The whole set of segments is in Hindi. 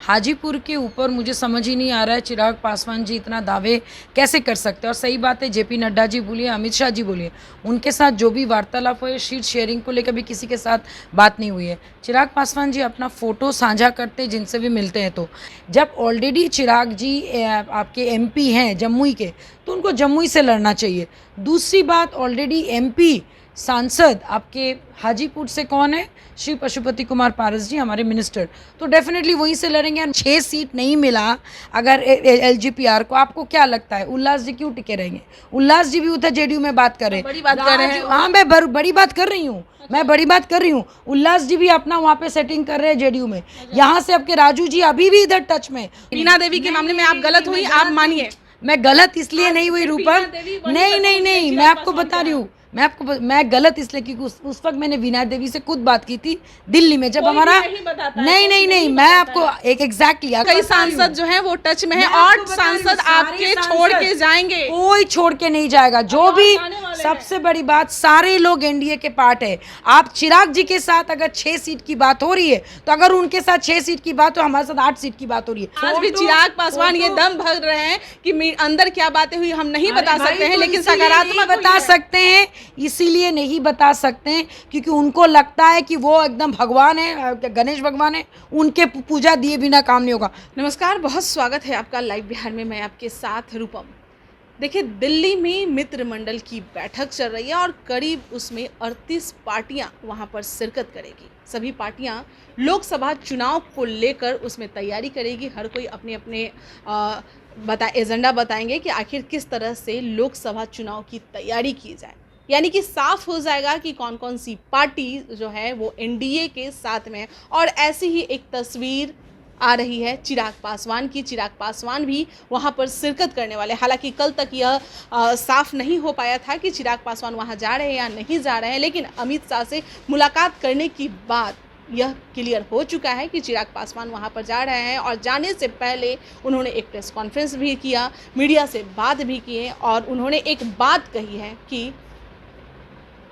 हाजीपुर के ऊपर मुझे समझ ही नहीं आ रहा है चिराग पासवान जी इतना दावे कैसे कर सकते हैं। और सही बात है, जेपी नड्डा जी बोलिए, अमित शाह जी बोलिए, उनके साथ जो भी वार्तालाप हुए, शीट शेयरिंग को लेकर भी किसी के साथ बात नहीं हुई है। चिराग पासवान जी अपना फ़ोटो साझा करते हैं जिनसे भी मिलते हैं, तो जब ऑलरेडी चिराग जी आपके एमपी हैं जम्मू के, तो उनको जम्मू से लड़ना चाहिए। दूसरी बात, ऑलरेडी एमपी सांसद आपके हाजीपुर से कौन है? श्री पशुपति कुमार पारस जी, हमारे मिनिस्टर, तो डेफिनेटली वहीं से लड़ेंगे। 6 सीट नहीं मिला अगर एलजीपीआर को, आपको क्या लगता है उल्लास जी क्यों टिके रहेंगे? उल्लास जी भी उधर जेडीयू में बात कर रहे हैं, बड़ी बात कर रहे हैं। हाँ, मैं बड़ी बात कर रही हूँ, मैं बड़ी बात कर रही हूँ। उल्लास जी भी अपना वहाँ पे सेटिंग कर रहे हैं जेडीयू में। यहाँ से आपके राजू जी अभी भी इधर टच में। वीणा देवी के मामले में आप गलत हुई, आप मानिए। मैं गलत इसलिए नहीं हुई रूपम, नहीं, मैं आपको बता रही हूँ, मैं गलत इसलिए क्योंकि उस वक्त मैंने वीणा देवी से खुद बात की थी दिल्ली में, जब हमारा नहीं, मैं आपको एक एग्जैक्टली कई सांसद जो हैं वो टच में हैं और सांसद आपके छोड़ के जाएंगे। कोई छोड़ के नहीं जाएगा, जो भी। सबसे बड़ी बात, सारे लोग एनडीए के पार्ट है। आप चिराग जी के साथ अगर 6 सीट की बात हो रही है, तो अगर उनके साथ 6 सीट की बात हो, हमारे साथ 8 सीट की बात हो रही है। आज भी चिराग पासवान ये दम भर रहे हैं कि अंदर क्या बातें हुई हम नहीं बता सकते हैं, लेकिन सकारात्मक बता सकते हैं। इसीलिए नहीं बता सकते हैं क्योंकि उनको लगता है कि वो एकदम भगवान है, गणेश भगवान है, उनके पूजा दिए बिना काम नहीं होगा। नमस्कार, बहुत स्वागत है आपका लाइव बिहार में। मैं आपके साथ रूपम। देखिए, दिल्ली में मित्र मंडल की बैठक चल रही है और करीब उसमें 38 पार्टियां वहां पर शिरकत करेगी। सभी पार्टियां लोकसभा चुनाव को लेकर उसमें तैयारी करेगी। हर कोई अपने अपने एजेंडा बताएंगे कि आखिर किस तरह से लोकसभा चुनाव की तैयारी की जाए। यानी कि साफ हो जाएगा कि कौन कौन सी पार्टी जो है वो एनडीए के साथ में है। और ऐसी ही एक तस्वीर आ रही है चिराग पासवान की। चिराग पासवान भी वहां पर शिरकत करने वाले। हालांकि कल तक यह साफ नहीं हो पाया था कि चिराग पासवान वहां जा रहे हैं या नहीं जा रहे हैं, लेकिन अमित शाह से मुलाकात करने की बाद यह क्लियर हो चुका है कि चिराग पासवान वहां पर जा रहे हैं। और जाने से पहले उन्होंने एक प्रेस कॉन्फ्रेंस भी किया, मीडिया से बात भी की है और उन्होंने एक बात कही है कि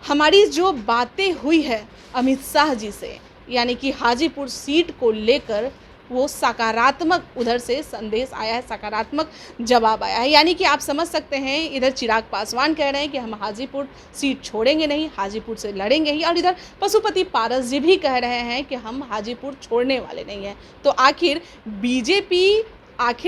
हमारी जो बातें हुई है अमित शाह जी से, यानी कि हाजीपुर सीट को लेकर वो सकारात्मक उधर से संदेश आया है, सकारात्मक जवाब आया है। यानी कि आप समझ सकते हैं, इधर चिराग पासवान कह रहे हैं कि हम हाजीपुर सीट छोड़ेंगे नहीं, हाजीपुर से लड़ेंगे ही, और इधर पशुपति पारस जी भी कह रहे हैं कि हम हाजीपुर छोड़ने वाले नहीं हैं। तो आखिर बीजेपी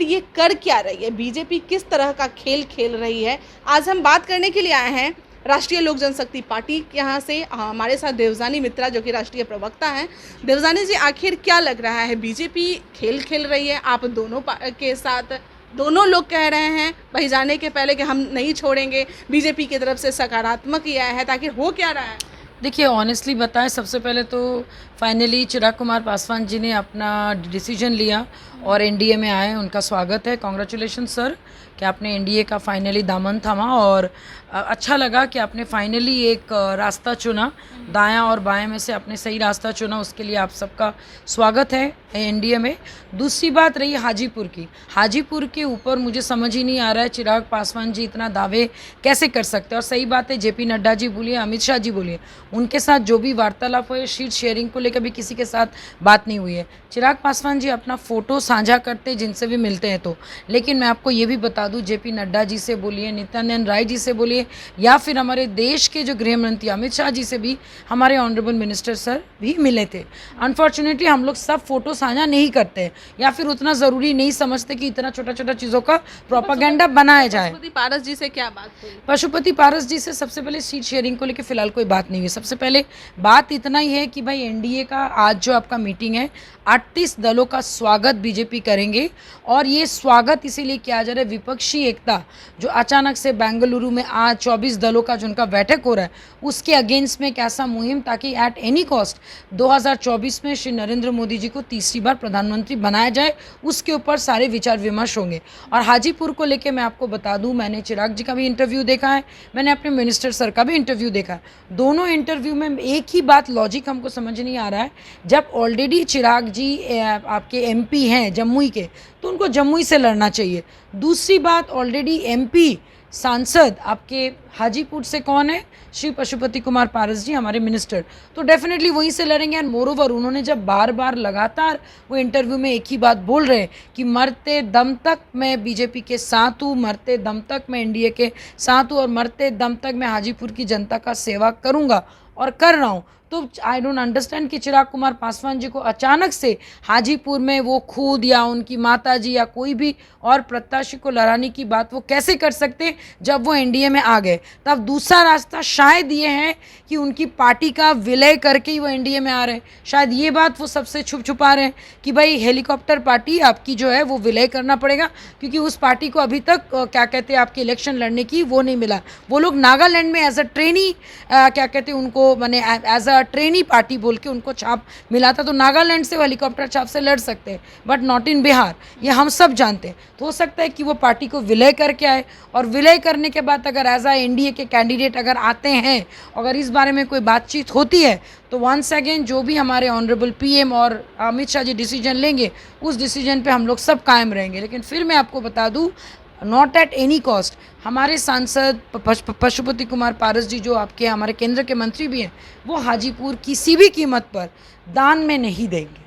ये कर क्या रही है? बीजेपी किस तरह का खेल खेल रही है? आज हम बात करने के लिए आए हैं राष्ट्रीय लोक जनशक्ति पार्टी के यहाँ से। हमारे साथ देवजानी मित्रा जो कि राष्ट्रीय प्रवक्ता हैं। देवजानी जी, आखिर क्या लग रहा है, बीजेपी खेल खेल रही है आप दोनों के साथ? दोनों लोग कह रहे हैं भाई जाने के पहले कि हम नहीं छोड़ेंगे, बीजेपी की तरफ से सकारात्मक ही आया है, ताकि हो क्या रहा है? देखिए, ऑनेस्टली बताएं, सबसे पहले तो फाइनली चिराग कुमार पासवान जी ने अपना डिसीजन लिया और एनडीए में आए। उनका स्वागत है, कॉन्ग्रेचुलेशन सर कि आपने एनडीए का फाइनली दामन थामा। और अच्छा लगा कि आपने फाइनली एक रास्ता चुना, दायां और बाएं में से आपने सही रास्ता चुना, उसके लिए आप सबका स्वागत है एनडीए में। दूसरी बात रही हाजीपुर की। हाजीपुर के ऊपर मुझे समझ ही नहीं आ रहा है चिराग पासवान जी इतना दावे कैसे कर सकते हैं। और सही बात है, जेपी नड्डा जी बोलिए, अमित शाह जी बोलिए, उनके साथ जो भी वार्तालाप हुए, शीट शेयरिंग को लेकर भी किसी के साथ बात नहीं हुई है। चिराग पासवान जी अपना फ़ोटो साझा करते हैं जिनसे भी मिलते हैं, तो लेकिन मैं आपको ये भी बता दूं, जेपी नड्डा जी से बोलिए, नित्यानंद राय जी से बोलिए, या फिर हमारे देश के जो गृह मंत्री अमित शाह जी से भी हमारे ऑनरेबल मिनिस्टर सर भी मिले थे। अनफॉर्चुनेटली हम लोग सब फोटो साझा नहीं करते हैं या फिर उतना ज़रूरी नहीं समझते कि इतना छोटा छोटा चीज़ों का प्रोपागेंडा बनाया जाए। पशुपति पारस जी से क्या बात हुई? पशुपति पारस जी से सबसे पहले सीट शेयरिंग को लेकर फिलहाल कोई बात नहीं हुई। सबसे पहले बात इतना ही है कि भाई एनडीए का आज जो आपका मीटिंग है, 38 दलों का स्वागत बीजेपी करेंगे। और ये स्वागत इसीलिए किया जा रहा है, विपक्षी एकता जो अचानक से बेंगलुरु में आज 24 दलों का जो उनका बैठक हो रहा है, उसके अगेंस्ट में एक ऐसा मुहिम ताकि एट एनी कॉस्ट 2024 में श्री नरेंद्र मोदी जी को तीसरी बार प्रधानमंत्री बनाया जाए, उसके ऊपर सारे विचार विमर्श होंगे। और हाजीपुर को लेकर मैं आपको बता दूं, मैंने चिराग जी का भी इंटरव्यू देखा है, मैंने अपने मिनिस्टर सर का भी इंटरव्यू देखा है। दोनों इंटरव्यू में एक ही बात, लॉजिक हमको समझ नहीं आ रहा है। जब ऑलरेडी चिराग जी आपके एमपी हैं जमुई के, तो उनको जमुई से लड़ना चाहिए। दूसरी बात, ऑलरेडी एमपी सांसद आपके हाजीपुर से कौन है? श्री पशुपति कुमार पारस जी, हमारे मिनिस्टर, तो डेफिनेटली वहीं से लड़ेंगे। एंड मोर ओवर उन्होंने जब बार बार लगातार वो इंटरव्यू में एक ही बात बोल रहे हैं कि मरते दम तक मैं बीजेपी के साथ हूँ, मरते दम तक मैं एनडीए के साथ हूँ और मरते दम तक मैं हाजीपुर की जनता का सेवा करूँगा और कर रहा हूँ। तो आई डोंट अंडरस्टैंड कि चिराग कुमार पासवान जी को अचानक से हाजीपुर में वो खुद या उनकी माता जी या कोई भी और प्रत्याशी को लड़ाने की बात वो कैसे कर सकते हैं जब वो एनडीए में आ गए। तब दूसरा रास्ता शायद ये है कि उनकी पार्टी का विलय करके ही वो एनडीए में आ रहे हैं। शायद ये बात वो सबसे छुपा रहे हैं कि भाई हेलीकॉप्टर पार्टी आपकी जो है वो विलय करना पड़ेगा, क्योंकि उस पार्टी को अभी तक क्या कहते हैं आपके इलेक्शन लड़ने की वो नहीं मिला। वो लोग नागालैंड में एज अ ट्रेनी क्या कहते हैं उनको मैंने एज अ ट्रेनी पार्टी बोल के उनको छाप मिला था, तो नागालैंड से वो हेलीकॉप्टर छाप से लड़ सकते हैं, बट नॉट इन बिहार, ये हम सब जानते हैं। तो हो सकता है कि वो पार्टी को विलय करके आए और विलय करने के बाद अगर एज अ एनडीए के कैंडिडेट अगर आते हैं, अगर इस बारे में कोई बातचीत होती है, तो वंस अगेन जो भी हमारे ऑनरेबल पीएम और अमित शाह जी डिसीजन लेंगे उस डिसीजन पे हम लोग सब कायम रहेंगे। लेकिन फिर मैं आपको बता दूं, नॉट एट एनी कॉस्ट हमारे सांसद पशुपति कुमार पारस जी, जो आपके हमारे केंद्र के मंत्री भी हैं, वो हाजीपुर किसी भी कीमत पर दान में नहीं देंगे।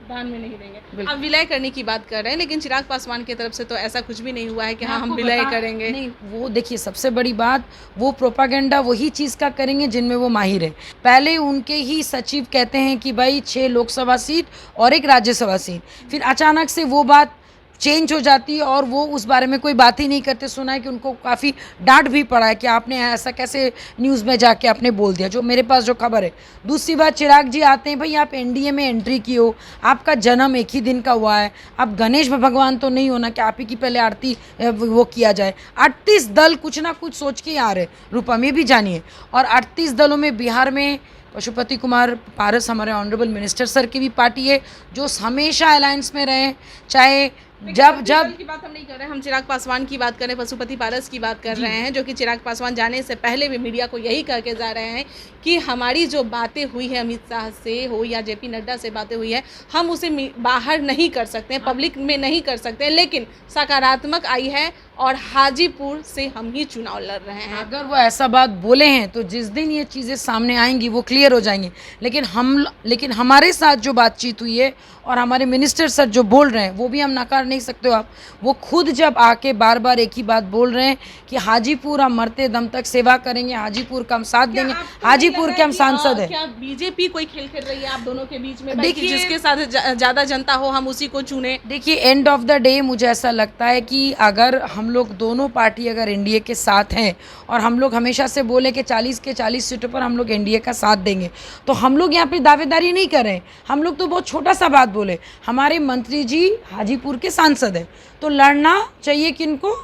दान में नहीं देंगे। अब विलय करने की बात कर रहे हैं, लेकिन चिराग पासवान की तरफ से तो ऐसा कुछ भी नहीं हुआ है कि हाँ हम विलय करेंगे। नहीं, वो देखिए सबसे बड़ी बात, वो प्रोपागेंडा वही चीज़ का करेंगे जिनमें वो माहिर है। पहले उनके ही सचिव कहते हैं कि भाई 6 लोकसभा सीट और 1 राज्यसभा सीट, फिर अचानक से वो बात चेंज हो जाती है और वो उस बारे में कोई बात ही नहीं करते। सुना है कि उनको काफ़ी डांट भी पड़ा है कि आपने ऐसा कैसे न्यूज़ में जाके आपने बोल दिया, जो मेरे पास जो खबर है। दूसरी बात, चिराग जी आते हैं, भाई आप एनडीए में एंट्री की हो, आपका जन्म एक ही दिन का हुआ है, आप गणेश भगवान तो नहीं होना कि आप ही की पहले आरती वो किया जाए। 38 दल कुछ ना कुछ सोच के आ रहे, रूपम ये भी जानिए। और 38 दलों में बिहार में पशुपति कुमार पारस हमारे ऑनरेबल मिनिस्टर सर की भी पार्टी है, जो हमेशा अलायंस में रहे, चाहे जब की बात हम नहीं कर रहे हैं, हम चिराग पासवान की बात कर रहे हैं, पशुपति पारस की बात कर रहे हैं, जो कि चिराग पासवान जाने से पहले भी मीडिया को यही कह के जा रहे हैं कि हमारी जो बातें हुई है अमित शाह से हो या जेपी नड्डा से बातें हुई है, हम उसे बाहर नहीं कर सकते हैं, पब्लिक में नहीं कर सकते हैं, लेकिन सकारात्मक आई है और हाजीपुर से हम ही चुनाव लड़ रहे हैं। अगर वो ऐसा बात बोले हैं तो जिस दिन ये चीज़ें सामने आएंगी वो क्लियर हो जाएंगी। लेकिन हमारे साथ जो बातचीत हुई है और हमारे मिनिस्टर सर जो बोल रहे हैं वो भी हम नकार नहीं सकते हो आप। वो खुद जब आके बार बार एक ही बात बोल रहे हैं कि हाजीपुर हम मरते दम तक सेवा करेंगे, हाजीपुर का हम साथ देंगे, हाजीपुर के हम सांसद हैं। क्या बीजेपी कोई खेल खेल रही है आप दोनों के बीच में? देखिए, जिसके साथ ज़्यादा जनता हो हम उसी को चुने। देखिए, एंड ऑफ द डे मुझे ऐसा लगता है कि अगर हम लोग दोनों पार्टी अगर एनडीए के साथ हैं और हम लोग हमेशा से बोले कि 40 के 40 सीटों पर हम लोग एनडीए का साथ देंगे, तो हम लोग यहाँ पे दावेदारी नहीं कर रहे हैं। हम लोग तो बहुत छोटा सा बात बोले, हमारे मंत्री जी हाजीपुर के सांसद हैं, तो लड़ना चाहिए किनको?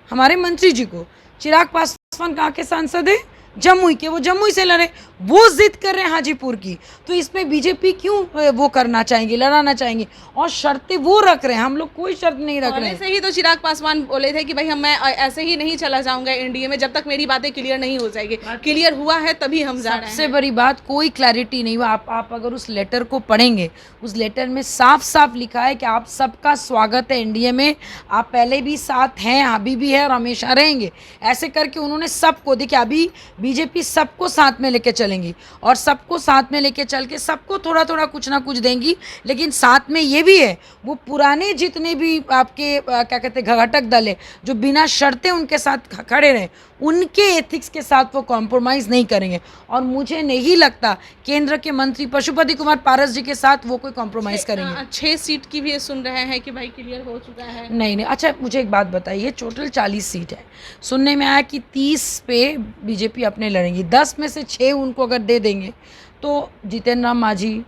हमारे मंत्री जी को। चिराग पासवान कहाँ के सांसद है? जमुई के, वो जमुई से लड़े, वो जिद कर रहे हैं हाजीपुर की, तो इसमें बीजेपी क्यों वो करना चाहेंगे, लड़ाना चाहेंगे? और शर्तें वो रख रहे हैं, हम लोग कोई शर्त नहीं रख रहे हैं। ऐसे ही तो चिराग पासवान बोले थे कि भाई मैं ऐसे ही नहीं चला जाऊंगा एनडीए में जब तक मेरी बातें क्लियर नहीं हो जाएगी। क्लियर हुआ है तभी हम जा रहे हैं। सबसे बड़ी बात, कोई क्लैरिटी नहीं हुआ। आप अगर उस लेटर को पढ़ेंगे, उस लेटर में साफ साफ लिखा है कि आप सबका स्वागत है एनडीए में, आप पहले भी साथ हैं, अभी भी है और हमेशा रहेंगे। ऐसे करके उन्होंने सबको, देखिए अभी बीजेपी सबको साथ में लेके चलेंगी और सबको साथ में लेके चल के सबको थोड़ा थोड़ा कुछ ना कुछ देंगी, लेकिन साथ में ये भी है वो पुराने जितने भी आपके क्या कहते हैं घटक दल है जो बिना शर्तें उनके साथ खड़े रहे, उनके एथिक्स के साथ वो कॉम्प्रोमाइज़ नहीं करेंगे। और मुझे नहीं लगता केंद्र के मंत्री पशुपति कुमार पारस जी के साथ वो कोई कॉम्प्रोमाइज़ करेंगे। 6 सीट की भी सुन रहे हैं कि भाई क्लियर हो चुका है। नहीं, अच्छा मुझे एक बात बताइए, टोटल 40 सीट है, सुनने में आया कि 30 पे बीजेपी अपने लड़ेंगी, 10 में से 6 उनको अगर दे देंगे तो जीतन राम मांझी,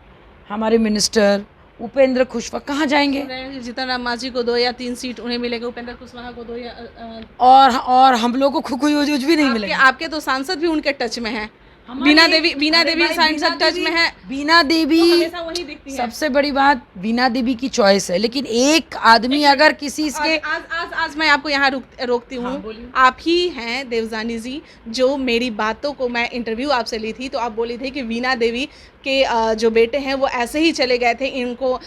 हमारे मिनिस्टर उपेंद्र कुशवाहा कहाँ जाएंगे? जीतन राम मांझी को 2 या 3 सीट उन्हें मिलेगा, उपेंद्र कुशवाहा को 2 या और हम लोगों को कोई भी नहीं मिलेगा। आपके तो सांसद भी उनके टच में हैं। बीना देवी सांसद टच में है, बीना देवी हमेशा वही दिखती है। सबसे बड़ी बात बीना देवी की चॉइस है, लेकिन एक आदमी अगर किसी के आज मैं आपको यहाँ रोकती हूँ। आप ही हैं देवजानी जी, जो मेरी बातों को, मैं इंटरव्यू आपसे ली थी तो आप बोली थी कि बीना देवी के जो बेटे हैं वो ऐसे ही चले गए थे इनको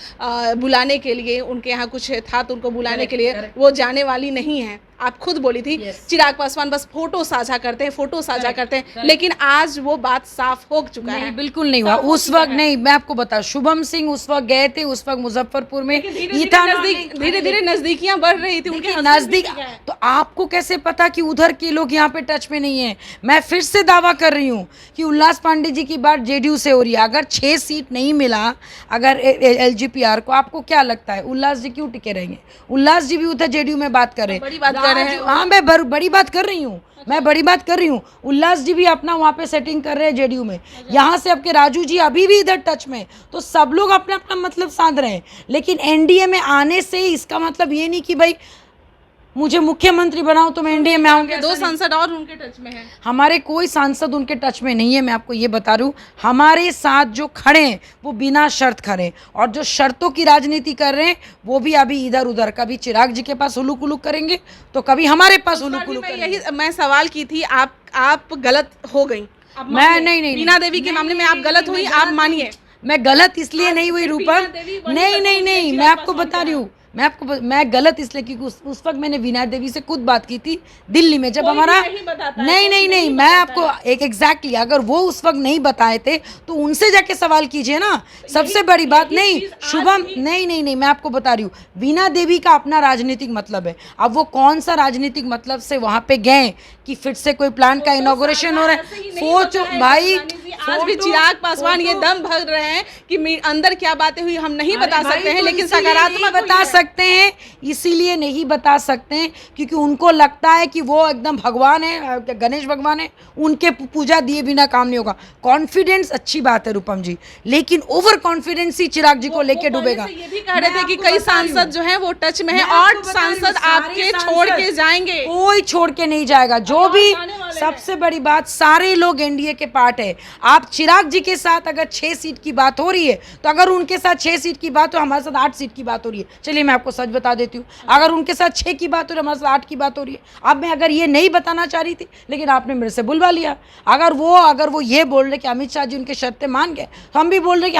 बुलाने के लिए, उनके यहाँ कुछ था तो उनको बुलाने के लिए, वो जाने वाली नहीं है। आप खुद बोली थी। चिराग पासवान बस फोटो साझा करते हैं, लेकिन आज वो बात साफ हो चुका है। बिल्कुल नहीं हुआ उस वक्त। नहीं, मैं आपको बता, शुभम सिंह उस वक्त गए थे, उस वक्त मुजफ्फरपुर में धीरे धीरे नजदीकियां बढ़ रही थी उनके नजदीक। तो आपको कैसे पता कि उधर के लोग यहाँ पे टच में नहीं है? मैं फिर से दावा कर रही हूँ कि उल्लास पांडे जी की बात जेडीयू से हो रही है। अगर 6 सीट नहीं मिला अगर एलजीपीआर को, आपको क्या लगता है उल्लास जी क्यों टिके रहेंगे? उल्लास जी भी उधर जेडीयू में बात कर रहे हैं। हाँ, मैं बड़ी बात कर रही हूँ, मैं बड़ी बात कर रही हूँ। उल्लास जी भी अपना वहाँ पे सेटिंग कर रहे हैं जेडीयू में। यहाँ से आपके राजू जी अभी भी इधर टच में, तो सब लोग अपना अपना मतलब साध रहे हैं। लेकिन एनडीए में आने से इसका मतलब ये नहीं कि भाई मुझे मुख्यमंत्री बनाओ तो मैं एनडीए में आऊंगे। 2 सांसद और उनके टच में हैं। हमारे कोई सांसद उनके टच में नहीं है। मैं आपको ये बता रही हूँ, हमारे साथ जो खड़े हैं वो बिना शर्त खड़े हैं, और जो शर्तों की राजनीति कर रहे हैं वो भी अभी इधर उधर, कभी चिराग जी के पास हुलुक हुलुक करेंगे तो कभी हमारे पास हुलुक हुलुक करेंगे। यही मैं सवाल की थी, आप गलत हो गई। मैं नहीं, बीना देवी के मामले में आप गलत हुई, आप मानिए। मैं गलत इसलिए नहीं हुई रूपम, नहीं, मैं आपको बता रही हूँ, मैं गलत इसलिए क्योंकि उस वक्त मैंने वीना देवी से खुद बात की थी दिल्ली में, जब हमारा नहीं, मैं आपको एग्जैक्टली अगर वो उस वक्त नहीं बताए थे तो उनसे जाके सवाल कीजिए ना। सबसे बड़ी बात नहीं शुभम, नहीं, मैं आपको बता रही हूँ, वीना देवी का अपना राजनीतिक मतलब है। अब वो कौन सा राजनीतिक मतलब से वहां पे गए कि फिर से कोई प्लान का इनॉग्रेशन हो रहा है? सोचो भाई, आज भी चिराग पासवान ये दम भर रहे हैं कि अंदर क्या बातें हुई हम नहीं बता सकते हैं, लेकिन सकारात्मक बता सकते हैं। इसीलिए नहीं बता सकते हैं क्योंकि उनको लगता है कि वो एकदम भगवान है, गणेश भगवान है, उनके पूजा दिए बिना काम नहीं होगा। कॉन्फिडेंस अच्छी बात है रूपम जी, लेकिन ओवर कॉन्फिडेंस ही चिराग जी को लेके डूबेगा। ये भी कह रहे थे कि कई सांसद जो हैं वो टच में है और सांसद आपके छोड़ के जाएंगे। कोई छोड़ के नहीं जाएगा। जो भी सबसे बड़ी बात, सारे लोग एनडीए के पार्ट है। आप चिराग जी के साथ अगर 6 सीट की बात हो रही है तो अगर उनके साथ 6 सीट की बात हो, हमारे साथ 8 सीट की बात हो रही है। चलिए मैं आपको सच बता देती हूँ, अगर उनके साथ 6 की बात हो रही है, हमारे साथ 8 की बात हो रही है। अब मैं अगर ये नहीं बताना चाह रही थी, लेकिन आपने मेरे से बुलवा लिया। अगर वो ये बोल रहे कि अमित शाह जी उनके शर्तें मान गए, तो हम भी बोल रहे कि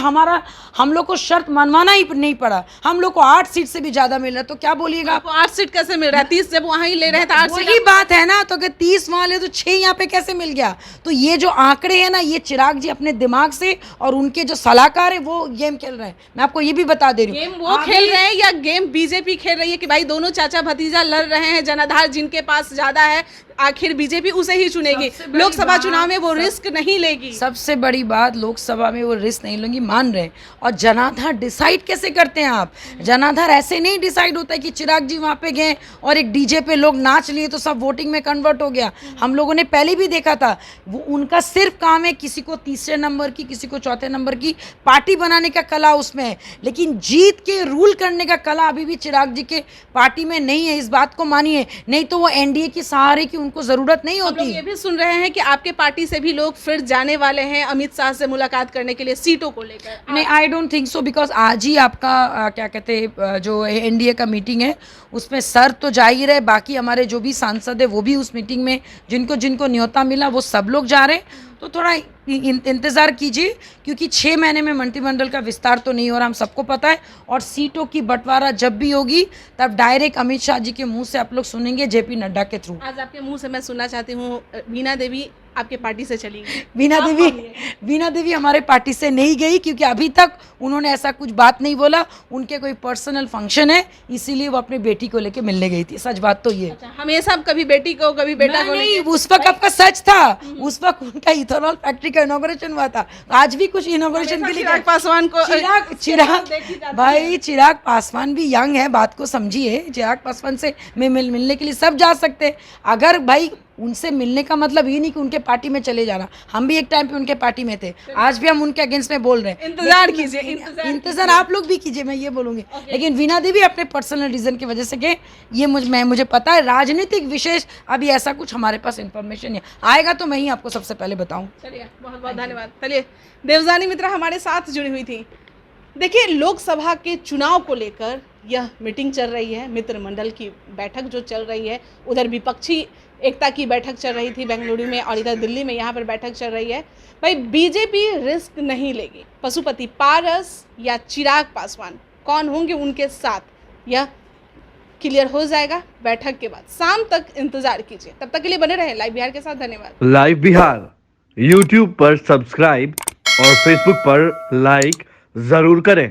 हम लोग को शर्त मनवाना ही नहीं पड़ा, हम लोग को 8 सीट से भी ज्यादा मिल रहा है। तो क्या बोलिएगा? आपको 8 सीट कैसे मिल रहा है? 30 जब वहाँ ही ले रहे थे 8 सीट। वही बात है ना, तो अगर 30 वहाँ ले तो 6 यहाँ पे कैसे मिल गया? तो ये जो आंकड़े हैं ना, ये चिराग जी अपने दिमाग से और उनके जो सलाहकार है वो गेम खेल रहे हैं। मैं आपको ये भी बता दे रही हूँ, गेम वो खेल रहे हैं या गेम बीजेपी खेल रही है कि भाई दोनों चाचा भतीजा लड़ रहे हैं, जनाधार जिनके पास ज्यादा है आखिर बीजेपी उसे ही चुनेगी। लोकसभा चुनाव में वो रिस्क नहीं लेगी। सबसे बड़ी बात, लोकसभा में वो रिस्क नहीं लेंगी, मान रहे हैं। और जनाधार डिसाइड कैसे करते हैं आप? जनाधार ऐसे नहीं डिसाइड होता है कि चिराग जी वहाँ पे गए और एक डीजे पे लोग नाच लिए तो सब वोटिंग में कन्वर्ट हो गया। हम लोगों ने पहले भी देखा था, वो उनका सिर्फ काम है किसी को 3रे नंबर की, किसी को 4थे नंबर की पार्टी बनाने का कला उसमें है, लेकिन जीत के रूल करने का कला अभी भी चिराग जी के पार्टी में नहीं है। इस बात को मानिए, नहीं तो वो एनडीए के सहारे की उनको जरूरत नहीं होती। हम लोग ये भी सुन रहे हैं कि आपके पार्टी से भी लोग फिर जाने वाले हैं अमित शाह से मुलाकात करने के लिए सीटों को लेकर। नहीं, I don't think so, because आज ही आपका क्या कहते हैं जो एनडीए का मीटिंग है उसमें सर तो जा ही रहे, बाकी हमारे जो भी सांसद है वो भी उस मीटिंग में जिनको न्योता मिला वो सब लोग जा रहे हैं। तो थोड़ा इंतज़ार कीजिए, क्योंकि 6 महीने में मंत्रिमंडल का विस्तार तो नहीं हो रहा, हम सबको पता है। और सीटों की बंटवारा जब भी होगी तब डायरेक्ट अमित शाह जी के मुंह से आप लोग सुनेंगे, जेपी नड्डा के थ्रू। आज आपके मुंह से मैं सुनना चाहती हूँ, वीना देवी आपके पार्टी से चली गई। वीना देवी हमारे पार्टी से नहीं गई, क्योंकि अभी तक उन्होंने ऐसा कुछ बात नहीं बोला। उनके कोई पर्सनल फंक्शन है, इसीलिए वो अपने बेटी को लेके मिलने गई थी। सच बात तो ये। अच्छा, हमेशा कभी बेटी को कभी बेटा को नहीं, उस वक्त आपका सच था, उस वक्त उनका इथेनॉल फैक्ट्री का इनॉग्रेशन हुआ था। आज भी कुछ इनॉग्रेशन के लिए चिराग पासवान को चिराग पासवान भी यंग है, बात को समझिए। चिराग पासवान से मिलने के लिए सब जा सकते हैं। अगर भाई उनसे मिलने का मतलब ये नहीं कि उनके पार्टी में चले जाना। हम भी एक टाइम पे उनके पार्टी में थे, आज भी हम उनके अगेंस्ट में बोल रहे हैं। इंतजार लेकिन कीजिए, इंतजार आप लोग भी कीजिए, मैं ये बोलूँगी। लेकिन वीणा देवी अपने पर्सनल रीज़न की वजह से गए, ये मुझे पता है। राजनीतिक विशेष अभी ऐसा कुछ हमारे पास इन्फॉर्मेशन नहीं आएगा तो मैं ही आपको सबसे पहले बताऊँ। चलिए, बहुत बहुत धन्यवाद। चलिए, देवजानी मित्रा हमारे साथ जुड़ी हुई थी। देखिए, लोकसभा के चुनाव को लेकर यह मीटिंग चल रही है, मित्र मंडल की बैठक जो चल रही है। उधर विपक्षी एकता की बैठक चल रही थी बेंगलुरु में, और इधर दिल्ली में यहाँ पर बैठक चल रही है। भाई, बीजेपी रिस्क नहीं लेगी। पशुपति पारस या चिराग पासवान कौन होंगे उनके साथ, यह क्लियर हो जाएगा बैठक के बाद। शाम तक इंतजार कीजिए, तब तक के लिए बने रहे लाइव बिहार के साथ। धन्यवाद। लाइव बिहार यूट्यूब पर सब्सक्राइब और फेसबुक पर लाइक जरूर करें।